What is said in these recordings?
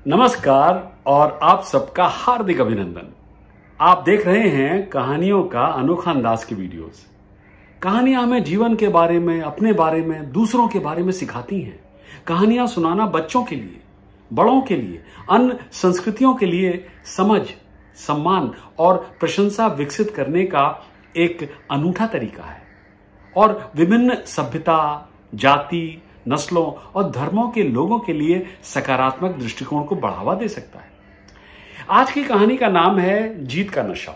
नमस्कार और आप सबका हार्दिक अभिनंदन। आप देख रहे हैं कहानियों का अनोखा अंदाज की वीडियोस। कहानियां हमें जीवन के बारे में, अपने बारे में, दूसरों के बारे में सिखाती हैं। कहानियां सुनाना बच्चों के लिए, बड़ों के लिए, अन्य संस्कृतियों के लिए समझ, सम्मान और प्रशंसा विकसित करने का एक अनूठा तरीका है और विभिन्न सभ्यता, जाति, नस्लों और धर्मों के लोगों के लिए सकारात्मक दृष्टिकोण को बढ़ावा दे सकता है। आज की कहानी का नाम है जीत का नशा।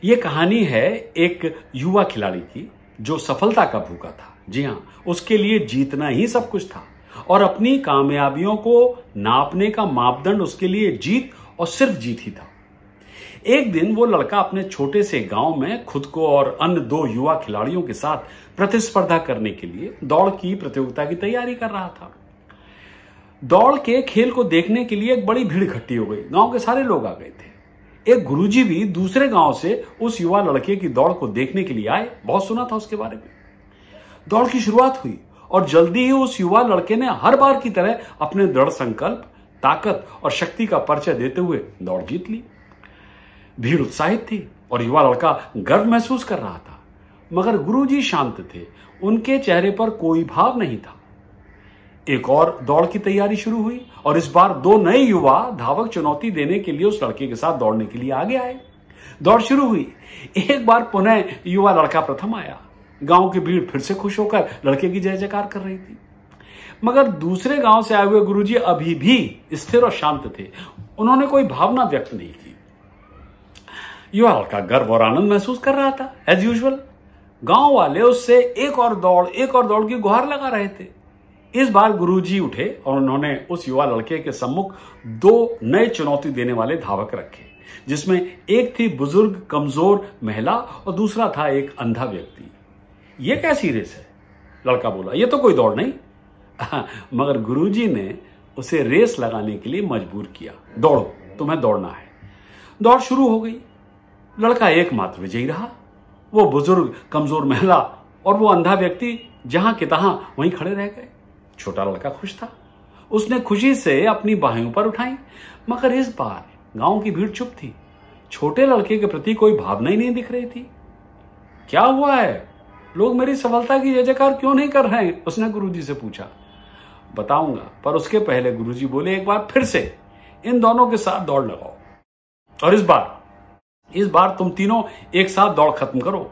यह कहानी है एक युवा खिलाड़ी की जो सफलता का भूखा था। जी हां, उसके लिए जीतना ही सब कुछ था और अपनी कामयाबियों को नापने का मापदंड उसके लिए जीत और सिर्फ जीत ही था। एक दिन वो लड़का अपने छोटे से गांव में खुद को और अन्य दो युवा खिलाड़ियों के साथ प्रतिस्पर्धा करने के लिए दौड़ की प्रतियोगिता की तैयारी कर रहा था। दौड़ के खेल को देखने के लिए एक बड़ी भीड़ इकट्ठी हो गई। गांव के सारे लोग आ गए थे। एक गुरुजी भी दूसरे गांव से उस युवा लड़के की दौड़ को देखने के लिए आए। बहुत सुना था उसके बारे में। दौड़ की शुरुआत हुई और जल्दी ही उस युवा लड़के ने हर बार की तरह अपने दृढ़ संकल्प, ताकत और शक्ति का परिचय देते हुए दौड़ जीत ली। भीड़ उत्साहित थी और युवा लड़का गर्व महसूस कर रहा था, मगर गुरुजी शांत थे। उनके चेहरे पर कोई भाव नहीं था। एक और दौड़ की तैयारी शुरू हुई और इस बार दो नए युवा धावक चुनौती देने के लिए उस लड़के के साथ दौड़ने के लिए आगे आए। दौड़ शुरू हुई। एक बार पुनः युवा लड़का प्रथम आया। गांव की भीड़ फिर से खुश होकर लड़के की जय जयकार कर रही थी, मगर दूसरे गांव से आए हुए गुरुजी अभी भी स्थिर और शांत थे। उन्होंने कोई भावना व्यक्त नहीं की। युवा लड़का गर्व और आनंद महसूस कर रहा था। एज यूजुअल गांव वाले उससे एक और दौड़ की गुहार लगा रहे थे। इस बार गुरुजी उठे और उन्होंने उस युवा लड़के के सम्मुख दो नए चुनौती देने वाले धावक रखे, जिसमें एक थी बुजुर्ग कमजोर महिला और दूसरा था एक अंधा व्यक्ति। यह कैसी रेस है? लड़का बोला, यह तो कोई दौड़ नहीं। मगर गुरुजी ने उसे रेस लगाने के लिए मजबूर किया। दौड़ो, तुम्हें दौड़ना है। दौड़ शुरू हो गई। लड़का एकमात्र विजयी रहा। वो बुजुर्ग कमजोर महिला और वो अंधा व्यक्ति जहां के तहां वहीं खड़े रह गए। छोटा लड़का खुश था। उसने खुशी से अपनी बाहें ऊपर उठाई, मगर इस बार गांव की भीड़ चुप थी। छोटे लड़के के प्रति कोई भावना ही नहीं दिख रही थी। क्या हुआ है? लोग मेरी सफलता की जय जयकार क्यों नहीं कर रहे हैं? उसने गुरुजी से पूछा। बताऊंगा, पर उसके पहले गुरुजी बोले, एक बार फिर से इन दोनों के साथ दौड़ लगाओ और इस बार तुम तीनों एक साथ दौड़ खत्म करो।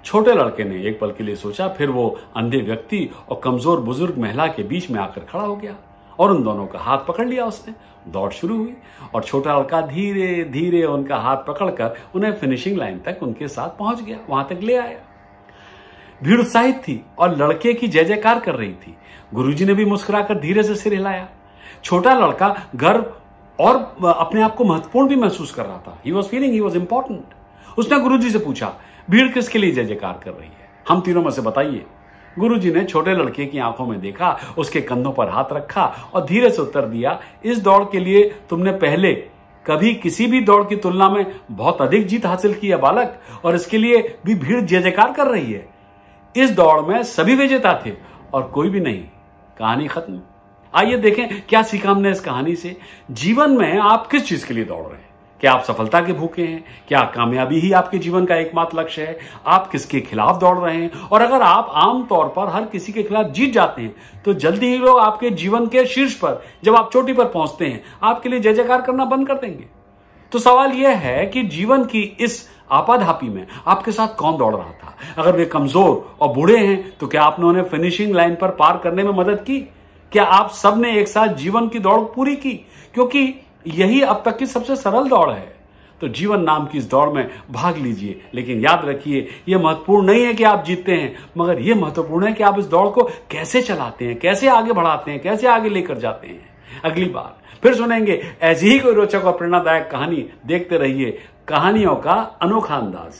छोटे लड़के ने एक पल के लिए सोचा, फिर वो अंधे व्यक्ति और कमजोर बुजुर्ग महिला के बीच में आकर खड़ा हो गया और उन दोनों का हाथ पकड़ लिया उसने। दौड़ शुरू हुई और छोटा लड़का धीरे धीरे उनका हाथ पकड़कर उन्हें फिनिशिंग लाइन तक उनके साथ पहुंच गया, वहां तक ले आया। भीड़ उत्साहित थी और लड़के की जय जयकार कर रही थी। गुरुजी ने भी मुस्कुराकर धीरे से सिर हिलाया। छोटा लड़का गर्व और अपने आप को महत्वपूर्ण भी महसूस कर रहा था। He was important. उसने गुरुजी से पूछा, भीड़ किसके लिए जय जयकार कर रही है? हम तीनों में से बताइए। गुरुजी ने छोटे लड़के की आंखों में देखा, उसके कंधों पर हाथ रखा और धीरे से उत्तर दिया, इस दौड़ के लिए तुमने पहले कभी किसी भी दौड़ की तुलना में बहुत अधिक जीत हासिल की है बालक, और इसके लिए भी भीड़ जय जयकार कर रही है। इस दौड़ में सभी विजेता थे और कोई भी नहीं। कहानी खत्म। आइए देखें क्या सीखा हमने इस कहानी से। जीवन में आप किस चीज के लिए दौड़ रहे हैं? क्या आप सफलता के भूखे हैं? क्या कामयाबी ही आपके जीवन का एकमात्र लक्ष्य है? आप किसके खिलाफ दौड़ रहे हैं? और अगर आप आम तौर पर हर किसी के खिलाफ जीत जाते हैं तो जल्दी ही लोग आपके जीवन के शीर्ष पर, जब आप चोटी पर पहुंचते हैं, आपके लिए जय जयकार करना बंद कर देंगे। तो सवाल यह है कि जीवन की इस आपाधापी में आपके साथ कौन दौड़ रहा था? अगर वे कमजोर और बूढ़े हैं तो क्या आपने उन्हें फिनिशिंग लाइन पर पार करने में मदद की? क्या आप सबने एक साथ जीवन की दौड़ पूरी की? क्योंकि यही अब तक की सबसे सरल दौड़ है। तो जीवन नाम की इस दौड़ में भाग लीजिए, लेकिन याद रखिए, यह महत्वपूर्ण नहीं है कि आप जीतते हैं, मगर यह महत्वपूर्ण है कि आप इस दौड़ को कैसे चलाते हैं, कैसे आगे बढ़ाते हैं, कैसे आगे लेकर जाते हैं। अगली बार फिर सुनेंगे ऐसी ही कोई रोचक और प्रेरणादायक कहानी। देखते रहिए कहानियों का अनोखा अंदाज।